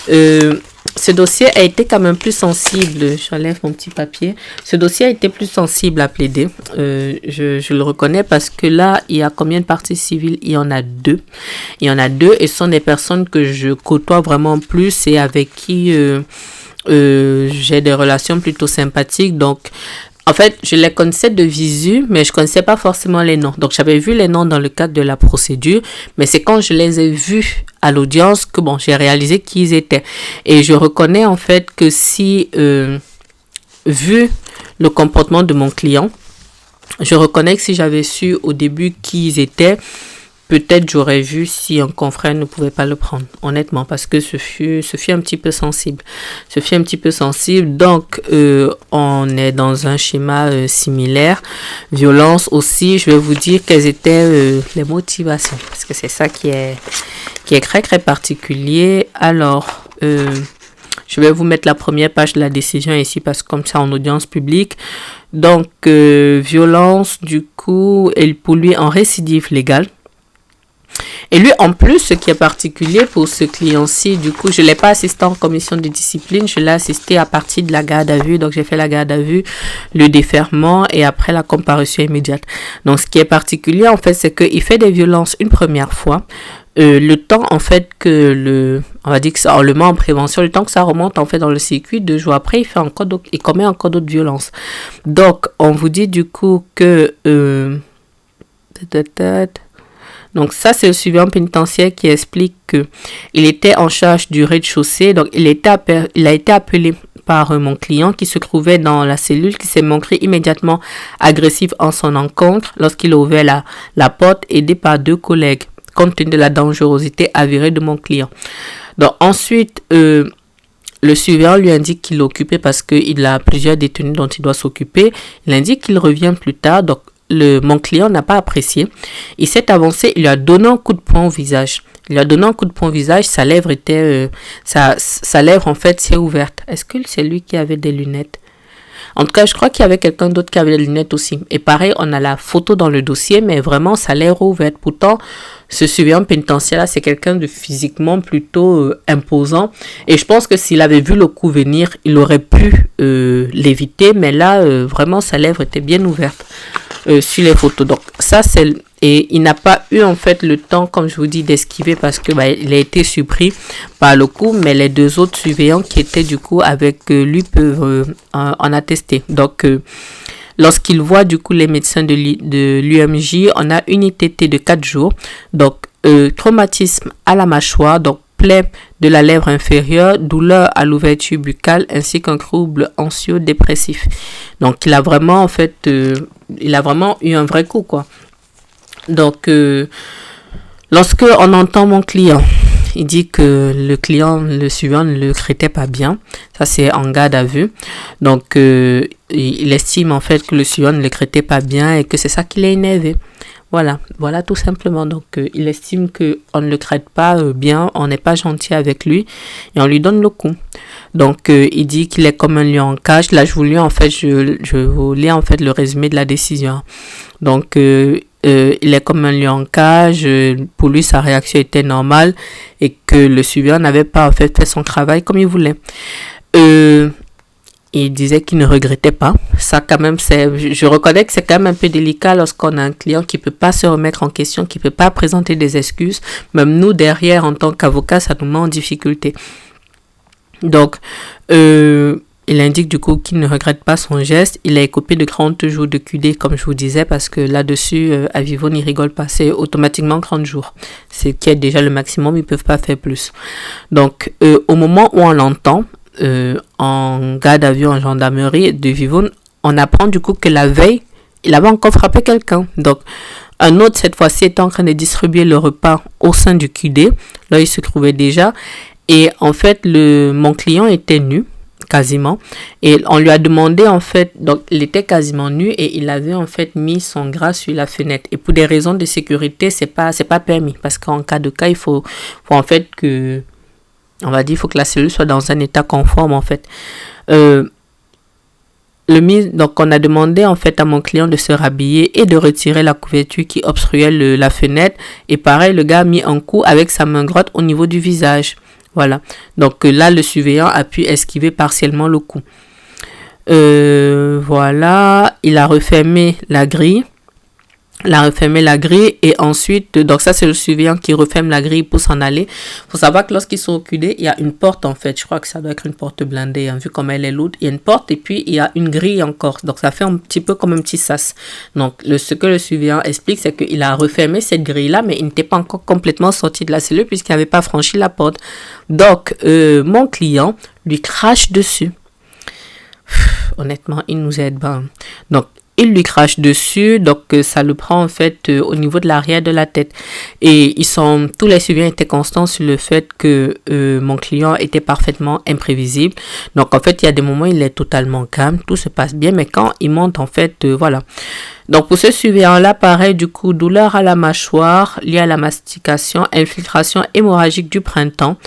Ce dossier a été quand même plus sensible. J'enlève mon petit papier. Ce dossier a été plus sensible à plaider. Je le reconnais parce que là, il y a combien de parties civiles? Il y en a deux. Et ce sont des personnes que je côtoie vraiment plus et avec qui j'ai des relations plutôt sympathiques. Donc, en fait, je les connaissais de visu, mais je connaissais pas forcément les noms. Donc, j'avais vu les noms dans le cadre de la procédure, mais c'est quand je les ai vus à l'audience que, j'ai réalisé qui ils étaient. Et je reconnais, en fait, que si, vu le comportement de mon client, je reconnais que si j'avais su au début qui ils étaient, peut-être j'aurais vu si un confrère ne pouvait pas le prendre, honnêtement, parce que ce fut un petit peu sensible. Donc, on est dans un schéma similaire. Violence aussi, je vais vous dire quelles étaient les motivations, parce que c'est ça qui est très, très particulier. Alors, je vais vous mettre la première page de la décision ici, parce que comme ça, en audience publique. Donc, violence, du coup, pour lui, en récidive légale. Et lui, en plus, ce qui est particulier pour ce client-ci, du coup, je ne l'ai pas assisté en commission de discipline, je l'ai assisté à partir de la garde à vue. Donc, j'ai fait la garde à vue, le déferment et après la comparution immédiate. Donc, ce qui est particulier, en fait, c'est qu'il fait des violences une première fois. Le temps, en fait, on va dire que ça, on le met en prévention, le temps que ça remonte, en fait, dans le circuit, 2 jours après, il commet encore d'autres violences. Donc, on vous dit, du coup, que... Donc ça, c'est le surveillant pénitentiaire qui explique que il était en charge du rez-de-chaussée. Donc il a été appelé par mon client qui se trouvait dans la cellule, qui s'est montré immédiatement agressif en son encontre lorsqu'il a ouvert la porte, aidé par 2 collègues, compte tenu de la dangerosité avérée de mon client. Donc ensuite, le surveillant lui indique qu'il est occupé parce qu'il a plusieurs détenus dont il doit s'occuper. Il indique qu'il revient plus tard. Donc, mon client n'a pas apprécié. Il s'est avancé, il lui a donné un coup de poing au visage. Sa lèvre était, sa lèvre en fait s'est ouverte. Est-ce que c'est lui qui avait des lunettes? En tout cas, je crois qu'il y avait quelqu'un d'autre qui avait des lunettes aussi. Et pareil, on a la photo dans le dossier, mais vraiment, sa lèvre ouverte. Pourtant, ce surveillant pénitentiaire-là, c'est quelqu'un de physiquement plutôt imposant. Et je pense que s'il avait vu le coup venir, il aurait pu l'éviter. Mais là, vraiment, sa lèvre était bien ouverte sur les photos. Donc, ça, c'est... Et il n'a pas eu en fait le temps, comme je vous dis, d'esquiver parce que il a été surpris par le coup. Mais les 2 autres surveillants qui étaient du coup avec lui peuvent en attester. Donc, lorsqu'il voit du coup les médecins de l'UMJ, on a une ITT de 4 jours. Donc, traumatisme à la mâchoire, donc plaie de la lèvre inférieure, douleur à l'ouverture buccale ainsi qu'un trouble anxio-dépressif. Donc, il a vraiment en fait, il a vraiment eu un vrai coup quoi. Donc, lorsque on entend mon client, il dit que le suivant ne le traitait pas bien. Ça, c'est en garde à vue. Donc, il estime en fait que le suivant ne le traitait pas bien et que c'est ça qui l'a énervé. Voilà tout simplement. Donc, il estime qu'on ne le traite pas bien, on n'est pas gentil avec lui et on lui donne le coup. Donc, il dit qu'il est comme un lion en cage. Là, je vous lis en fait le résumé de la décision. Donc, il est comme un lion en cage. Pour lui, sa réaction était normale et que le suivant n'avait pas en fait son travail comme il voulait. Il disait qu'il ne regrettait pas. Ça, quand même, je reconnais que c'est quand même un peu délicat lorsqu'on a un client qui ne peut pas se remettre en question, qui ne peut pas présenter des excuses. Même nous, derrière, en tant qu'avocat, ça nous met en difficulté. Donc, il indique du coup qu'il ne regrette pas son geste. Il a écopé de 30 jours de QD, comme je vous disais, parce que là-dessus, Avivo n'y rigole pas. C'est automatiquement 30 jours. C'est qui est déjà le maximum, ils ne peuvent pas faire plus. Donc, au moment où on l'entend, en garde à vue en gendarmerie de Vivonne, on apprend du coup que la veille, il avait encore frappé quelqu'un. Donc, un autre, cette fois-ci, était en train de distribuer le repas au sein du QD. Là, il se trouvait déjà. Et en fait, mon client était nu. Quasiment, et on lui a demandé en fait, donc il était quasiment nu et il avait en fait mis son gras sur la fenêtre et pour des raisons de sécurité c'est pas permis parce qu'en cas de cas il faut en fait que on va dire il faut que la cellule soit dans un état conforme en fait. Donc on a demandé en fait à mon client de se rhabiller et de retirer la couverture qui obstruait la fenêtre et pareil le gars a mis un coup avec sa main droite au niveau du visage. Voilà. Donc là, le surveillant a pu esquiver partiellement le coup. Voilà. Il a refermé la grille. Et ensuite, donc ça c'est le surveillant qui referme la grille pour s'en aller. Il faut savoir que lorsqu'ils sont occupés, il y a une porte en fait. Je crois que ça doit être une porte blindée, hein, vu comme elle est lourde. Il y a une porte et puis il y a une grille encore. Donc ça fait un petit peu comme un petit sas. Donc ce que le surveillant explique, c'est qu'il a refermé cette grille-là, mais il n'était pas encore complètement sorti de la cellule puisqu'il n'avait pas franchi la porte. Donc mon client lui crache dessus. Honnêtement, il nous aide bien. Donc, il lui crache dessus, donc ça le prend en fait au niveau de l'arrière de la tête. Et tous les surveillants étaient constants sur le fait que mon client était parfaitement imprévisible. Donc en fait, il y a des moments où il est totalement calme, tout se passe bien, mais quand il monte en fait, voilà. Donc pour ce surveillant-là, pareil, du coup, douleur à la mâchoire liée à la mastication, infiltration hémorragique du tympan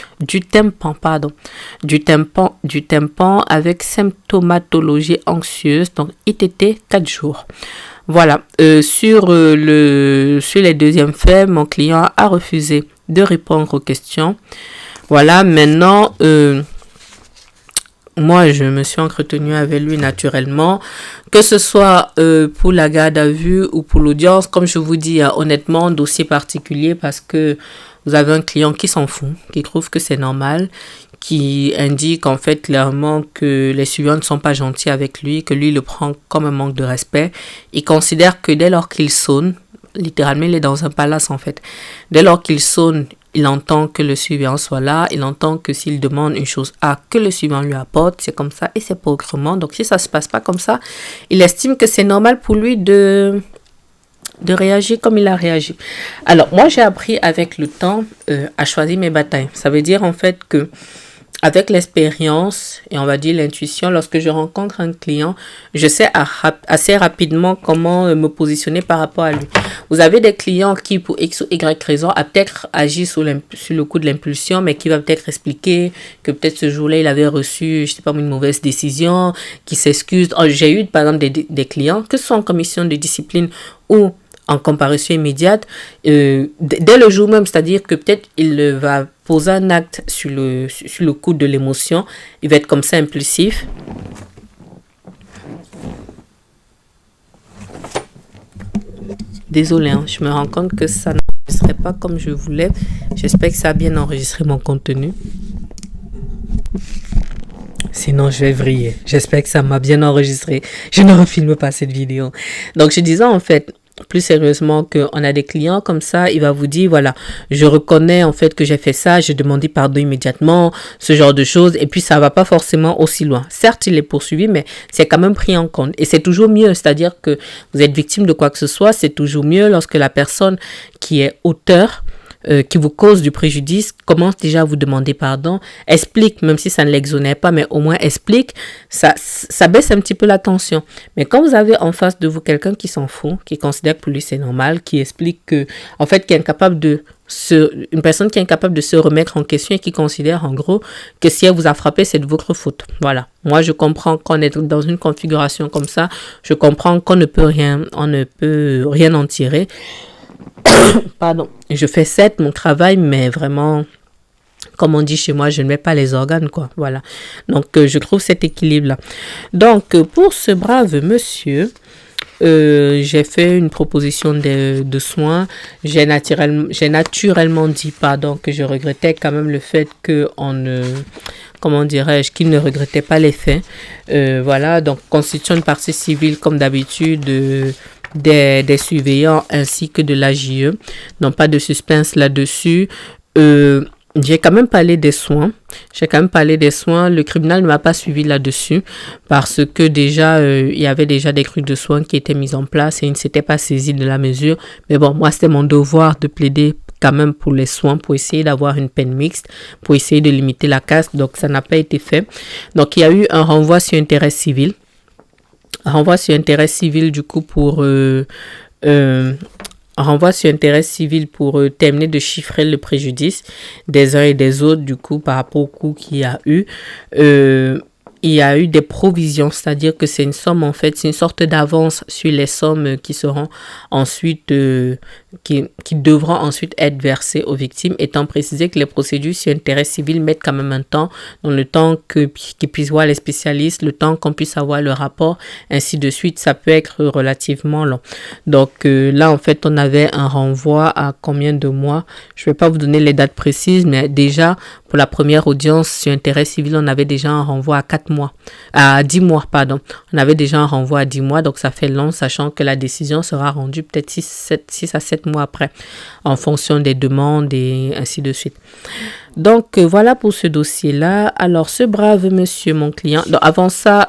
avec symptomatologie anxieuse, donc ITT 4 jours. Voilà, sur les deuxièmes faits, mon client a refusé de répondre aux questions. Voilà, maintenant... moi, je me suis entretenue avec lui naturellement, que ce soit pour la garde à vue ou pour l'audience. Comme je vous dis, honnêtement, dossier particulier parce que vous avez un client qui s'en fout, qui trouve que c'est normal, qui indique en fait clairement que les surveillants ne sont pas gentils avec lui, que lui le prend comme un manque de respect. Il considère que dès lors qu'il sonne, littéralement, il est dans un palace en fait. Dès lors qu'il sonne, il entend que le suivant soit là, il entend que s'il demande une chose A, que le suivant lui apporte, c'est comme ça et c'est pas autrement. Donc si ça se passe pas comme ça, il estime que c'est normal pour lui de réagir comme il a réagi. Alors moi j'ai appris avec le temps à choisir mes batailles. Ça veut dire en fait que avec l'expérience et on va dire l'intuition, lorsque je rencontre un client, je sais assez rapidement comment me positionner par rapport à lui. Vous avez des clients qui, pour X ou Y raison, a peut-être agi sur le coup de l'impulsion, mais qui va peut-être expliquer que peut-être ce jour-là, il avait reçu, je sais pas, une mauvaise décision, qui s'excuse. J'ai eu, par exemple, des clients, que ce soit en commission de discipline ou en comparution immédiate, dès le jour même, c'est-à-dire que peut-être il va poser un acte sur le coup de l'émotion, il va être comme ça impulsif. Désolée, hein, je me rends compte que ça n'enregistrait pas comme je voulais. J'espère que ça a bien enregistré mon contenu. Sinon, je vais vriller. J'espère que ça m'a bien enregistré. Je ne refilme pas cette vidéo. Donc, je disais en fait, plus sérieusement, qu'on a des clients comme ça, il va vous dire, voilà, je reconnais en fait que j'ai fait ça, j'ai demandé pardon immédiatement, ce genre de choses, et puis ça va pas forcément aussi loin. Certes, il est poursuivi, mais c'est quand même pris en compte. Et c'est toujours mieux, c'est-à-dire que vous êtes victime de quoi que ce soit, c'est toujours mieux lorsque la personne qui est auteur, qui vous cause du préjudice, commence déjà à vous demander pardon, explique, même si ça ne l'exonère pas, mais au moins explique, ça baisse un petit peu la tension. Mais quand vous avez en face de vous quelqu'un qui s'en fout, qui considère que pour lui c'est normal, qui explique que, en fait, qui est incapable une personne qui est incapable de se remettre en question et qui considère en gros que si elle vous a frappé, c'est de votre faute. Voilà. Moi, je comprends qu'on est dans une configuration comme ça, je comprends qu'on ne peut rien en tirer. Pardon, je fais certes mon travail, mais vraiment, comme on dit chez moi, je ne mets pas les organes, quoi. Voilà. Donc, je trouve cet équilibre-là. Donc, pour ce brave monsieur, j'ai fait une proposition de soins. J'ai naturellement dit, pardon, que je regrettais quand même le fait qu'il ne regrettait pas les faits. Voilà, donc, constitution de partie civile, comme d'habitude, des surveillants ainsi que de l'AJE. Donc, pas de suspense là-dessus. J'ai quand même parlé des soins. Le tribunal ne m'a pas suivi là-dessus parce que déjà, il y avait déjà des grues de soins qui étaient mises en place et il ne s'était pas saisi de la mesure. Mais bon, moi, c'était mon devoir de plaider quand même pour les soins, pour essayer d'avoir une peine mixte, pour essayer de limiter la casse. Donc, ça n'a pas été fait. Donc, il y a eu un renvoi sur intérêt civil. Du coup pour terminer de chiffrer le préjudice des uns et des autres du coup par rapport au coût qu'il y a eu. Il y a eu des provisions, c'est-à-dire que c'est une somme en fait, c'est une sorte d'avance sur les sommes qui seront ensuite, qui devront ensuite être versées aux victimes, étant précisé que les procédures sur intérêt civil mettent quand même un temps, dans le temps qu'ils puissent voir les spécialistes, le temps qu'on puisse avoir le rapport, ainsi de suite, ça peut être relativement long. Donc là en fait, on avait un renvoi à combien de mois? Je ne vais pas vous donner les dates précises, mais déjà pour la première audience sur intérêt civil, on avait déjà un renvoi à 10 mois, pardon. On avait déjà un renvoi à 10 mois, donc ça fait long, sachant que la décision sera rendue peut-être 6 à 7 mois après, en fonction des demandes et ainsi de suite. Donc, voilà pour ce dossier-là. Alors, ce brave monsieur, mon client, donc, avant ça,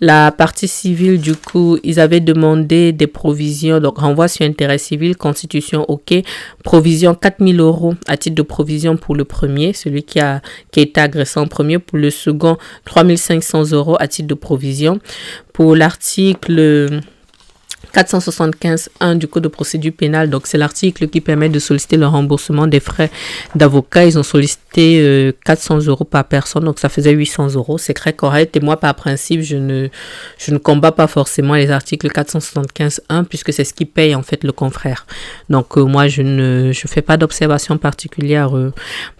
la partie civile, du coup, ils avaient demandé des provisions, donc renvoi sur intérêt civil, constitution, ok, provision 4 000 € à titre de provision pour le premier, celui qui a été agressé en premier, pour le second, 3 500 € à titre de provision. Pour l'article 475.1 du Code de procédure pénale, donc c'est l'article qui permet de solliciter le remboursement des frais d'avocat. Ils ont sollicité 400 € par personne, donc ça faisait 800 €. C'est très correct et moi, par principe, je ne combats pas forcément les articles 475.1 puisque c'est ce qui paye en fait le confrère. Donc moi, je fais pas d'observation particulière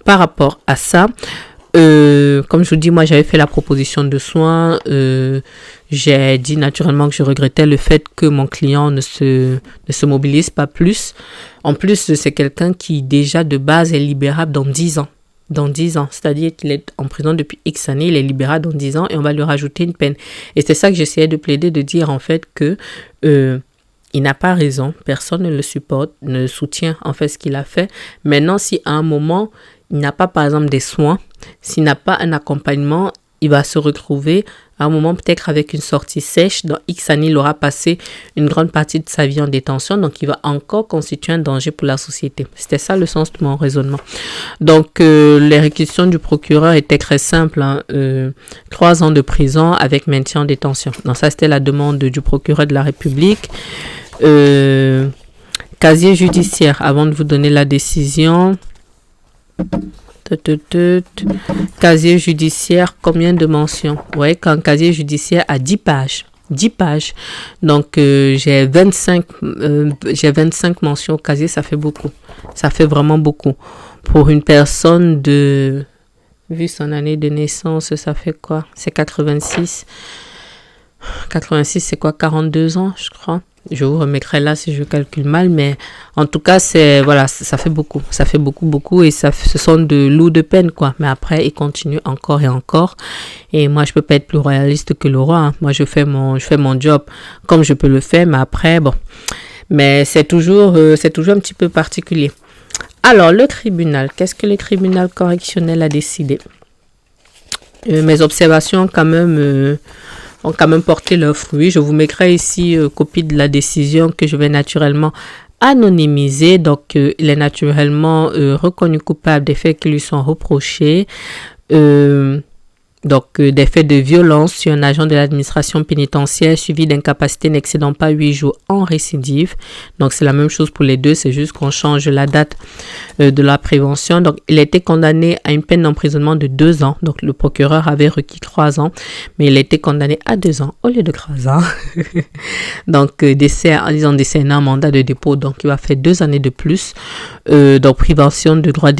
par rapport à ça. Comme je vous dis, moi j'avais fait la proposition de soins. J'ai dit naturellement que je regrettais le fait que mon client ne se mobilise pas plus. En plus, c'est quelqu'un qui déjà de base est libérable dans 10 ans. C'est-à-dire qu'il est en prison depuis X années, il est libérable dans 10 ans et on va lui rajouter une peine. Et c'est ça que j'essayais de plaider, de dire en fait que il n'a pas raison, personne ne le supporte, ne soutient en fait ce qu'il a fait. Maintenant, si à un moment, il n'a pas par exemple des soins, s'il n'a pas un accompagnement, il va se retrouver à un moment peut-être avec une sortie sèche. Dans X années, il aura passé une grande partie de sa vie en détention, donc il va encore constituer un danger pour la société. C'était ça le sens de mon raisonnement. Donc, les réquisitions du procureur étaient très simples. 3 ans de prison avec maintien en détention. Donc ça, c'était la demande du procureur de la République. Casier judiciaire, avant de vous donner la décision. Casier judiciaire, combien de mentions? Ouais, qu'un casier judiciaire a 10 pages. 10 pages. Donc, j'ai 25 mentions au casier, ça fait beaucoup. Ça fait vraiment beaucoup. Pour une personne de... Vu son année de naissance, ça fait quoi? C'est 86. 86, c'est quoi? 42 ans, je crois. Je vous remettrai là si je calcule mal, mais en tout cas, ça fait beaucoup. Ça fait beaucoup et ce sont de lourdes peines, quoi. Mais après, il continue encore et encore. Et moi, je peux pas être plus royaliste que le roi, hein. Moi, je fais mon job comme je peux le faire, mais après, bon. Mais c'est toujours un petit peu particulier. Alors, le tribunal. Qu'est-ce que le tribunal correctionnel a décidé? Mes observations, quand même... ont quand même porté leurs fruits. Je vous mettrai ici copie de la décision que je vais naturellement anonymiser. Donc, il est naturellement reconnu coupable des faits qui lui sont reprochés. Des faits de violence sur un agent de l'administration pénitentiaire suivi d'incapacité n'excédant pas 8 jours en récidive. Donc, c'est la même chose pour les deux. C'est juste qu'on change la date de la prévention. Donc, il a été condamné à une peine d'emprisonnement de 2 ans. Donc, le procureur avait requis 3 ans, mais il a été condamné à 2 ans au lieu de 3 ans. Donc, décernant un mandat de dépôt. Donc, il va faire 2 années de plus. Donc, privation de droit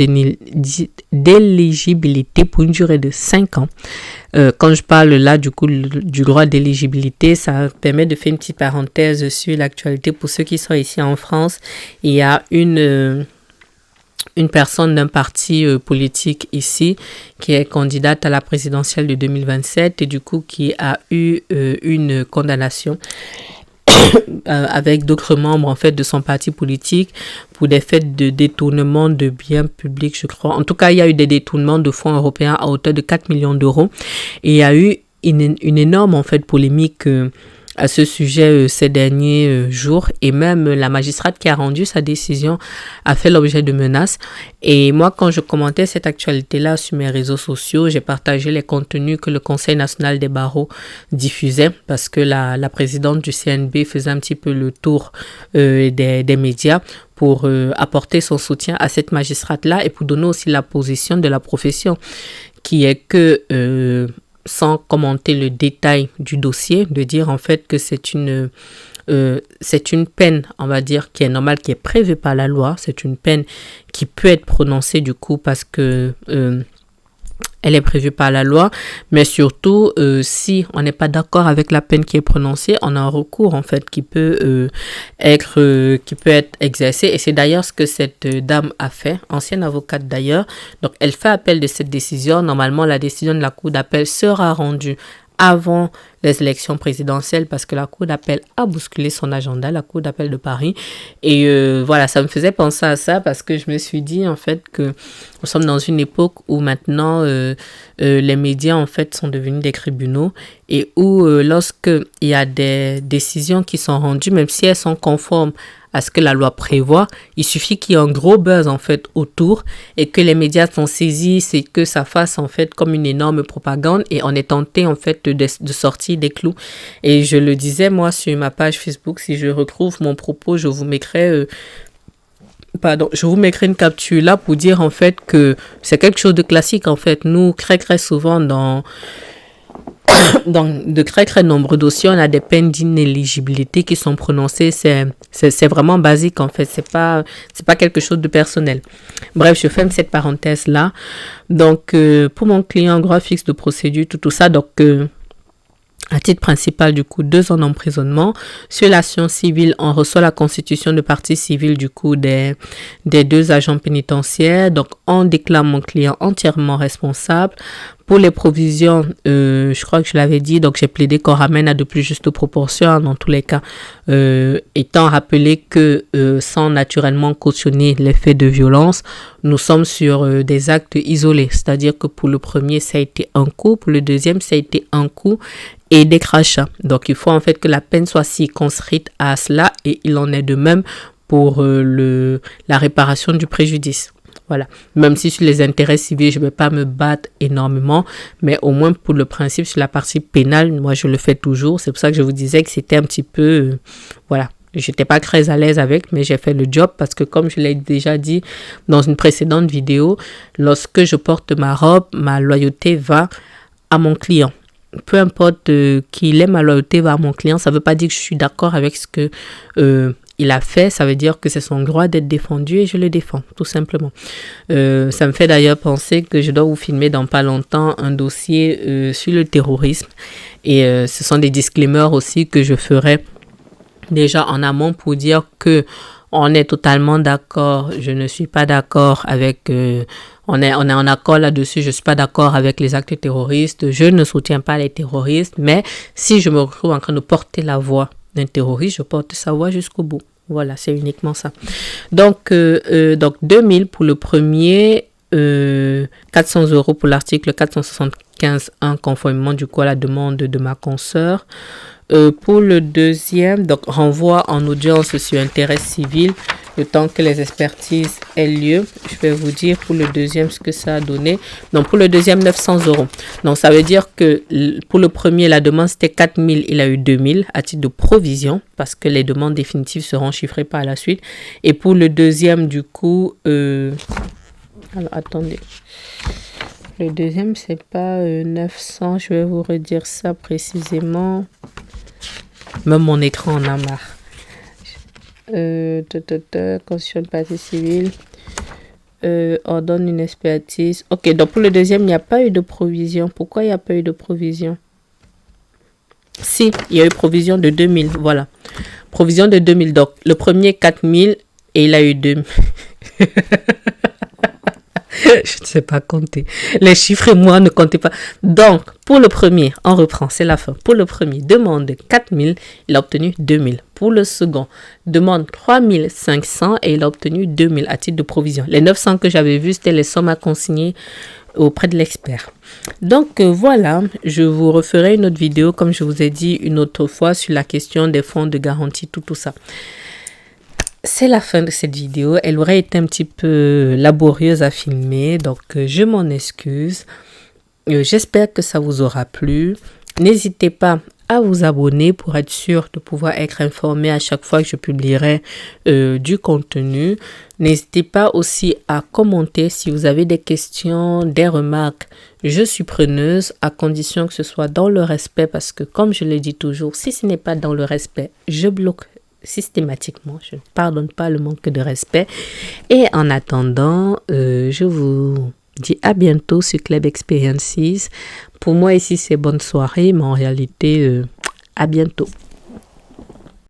d'éligibilité pour une durée de 5 ans. Quand je parle là du droit d'éligibilité, ça permet de faire une petite parenthèse sur l'actualité. Pour ceux qui sont ici en France, il y a une personne d'un parti politique ici qui est candidate à la présidentielle de 2027 et du coup qui a eu une condamnation avec d'autres membres en fait de son parti politique pour des faits de détournement de biens publics, je crois. En tout cas, il y a eu des détournements de fonds européens à hauteur de 4 millions d'euros et il y a eu une énorme en fait polémique à ce sujet ces derniers jours et même la magistrate qui a rendu sa décision a fait l'objet de menaces. Et moi, quand je commentais cette actualité-là sur mes réseaux sociaux, j'ai partagé les contenus que le Conseil national des barreaux diffusait parce que la présidente du CNB faisait un petit peu le tour des médias pour apporter son soutien à cette magistrate-là et pour donner aussi la position de la profession qui est que... sans commenter le détail du dossier, de dire en fait que c'est une peine, on va dire, qui est normale, qui est prévue par la loi. C'est une peine qui peut être prononcée du coup parce que elle est prévue par la loi, mais surtout si on n'est pas d'accord avec la peine qui est prononcée, on a un recours en fait qui peut être exercé et c'est d'ailleurs ce que cette dame a fait, ancienne avocate d'ailleurs. Donc elle fait appel de cette décision. Normalement la décision de la cour d'appel sera rendue avant les élections présidentielles parce que la cour d'appel a bousculé son agenda, la cour d'appel de Paris. Et voilà, ça me faisait penser à ça parce que je me suis dit en fait que nous sommes dans une époque où maintenant les médias en fait sont devenus des tribunaux et où lorsque il y a des décisions qui sont rendues, même si elles sont conformes à ce que la loi prévoit, il suffit qu'il y ait un gros buzz en fait autour et que les médias sont saisis, c'est que ça fasse en fait comme une énorme propagande et on est tenté en fait de sortir des clous. Et je le disais moi sur ma page Facebook, si je retrouve mon propos, je vous mettrai une capture là pour dire en fait que c'est quelque chose de classique en fait. Nous, très souvent dans de très nombreux dossiers, on a des peines d'inéligibilité qui sont prononcées. C'est vraiment basique en fait. C'est pas quelque chose de personnel. Bref, je ferme cette parenthèse là. Donc pour mon client, droit fixe de procédure, tout ça. Donc À titre principal, du coup, 2 ans d'emprisonnement. Sur l'action civile, on reçoit la constitution de partie civile, du coup, des 2 agents pénitentiaires. Donc, on déclare mon client entièrement responsable. Pour les provisions, je crois que je l'avais dit, donc j'ai plaidé qu'on ramène à de plus justes proportions, dans tous les cas, étant rappelé que sans naturellement cautionner les faits de violence, nous sommes sur des actes isolés. C'est-à-dire que pour le premier, ça a été un coup, pour le deuxième, ça a été un coup et des crachats. Donc, il faut en fait que la peine soit circonscrite à cela et il en est de même pour la réparation du préjudice. Voilà. Même si sur les intérêts civils, je ne vais pas me battre énormément, mais au moins pour le principe, sur la partie pénale, moi, je le fais toujours. C'est pour ça que je vous disais que c'était un petit peu... voilà. Je n'étais pas très à l'aise avec, mais j'ai fait le job parce que comme je l'ai déjà dit dans une précédente vidéo, lorsque je porte ma robe, ma loyauté va à mon client. Peu importe qu'il ait, ma loyauté va à mon client. Ça ne veut pas dire que je suis d'accord avec ce que il a fait. Ça veut dire que c'est son droit d'être défendu et je le défends, tout simplement. Ça me fait d'ailleurs penser que je dois vous filmer dans pas longtemps un dossier sur le terrorisme. Et ce sont des disclaimers aussi que je ferai déjà en amont pour dire que on est totalement d'accord. Je ne suis pas d'accord avec... on est en accord là-dessus. Je ne suis pas d'accord avec les actes terroristes. Je ne soutiens pas les terroristes. Mais si je me retrouve en train de porter la voix d'un terroriste, je porte sa voix jusqu'au bout. Voilà, c'est uniquement ça. Donc 2000 pour le premier, 400 € pour l'article 475.1 conformément du coup à la demande de ma consoeur. Pour le deuxième, donc renvoi en audience sur intérêt civil, le temps que les expertises aient lieu. Je vais vous dire pour le deuxième ce que ça a donné. Donc pour le deuxième, 900 €. Donc ça veut dire que pour le premier, la demande c'était 4000, il a eu 2000 à titre de provision parce que les demandes définitives seront chiffrées par la suite. Et pour le deuxième, du coup, alors attendez. Le deuxième, c'est pas 900, je vais vous redire ça précisément. Même mon écran en a marre. Constitution de partie civile. Ordonne une expertise. Ok, donc pour le deuxième, il n'y a pas eu de provision. Pourquoi il n'y a pas eu de provision? Si, il y a eu provision de 2000, voilà. Provision de 2000. Donc, le premier, 4000 et il a eu 2000. Je ne sais pas compter. Les chiffres et moi ne comptez pas. Donc, pour le premier, on reprend, c'est la fin. Pour le premier, demande 4000, il a obtenu 2000. Pour le second, demande 3500 et il a obtenu 2000 à titre de provision. Les 900 que j'avais vus, c'était les sommes à consigner auprès de l'expert. Donc voilà, je vous referai une autre vidéo, comme je vous ai dit une autre fois, sur la question des fonds de garantie, tout ça. C'est la fin de cette vidéo. Elle aurait été un petit peu laborieuse à filmer, donc je m'en excuse. J'espère que ça vous aura plu. N'hésitez pas à vous abonner pour être sûr de pouvoir être informé à chaque fois que je publierai du contenu. N'hésitez pas aussi à commenter si vous avez des questions, des remarques. Je suis preneuse à condition que ce soit dans le respect parce que comme je le dis toujours, si ce n'est pas dans le respect, je bloque systématiquement. Je ne pardonne pas le manque de respect. Et en attendant, je vous dis à bientôt sur Club Experiences. Pour moi ici c'est bonne soirée, mais en réalité à bientôt.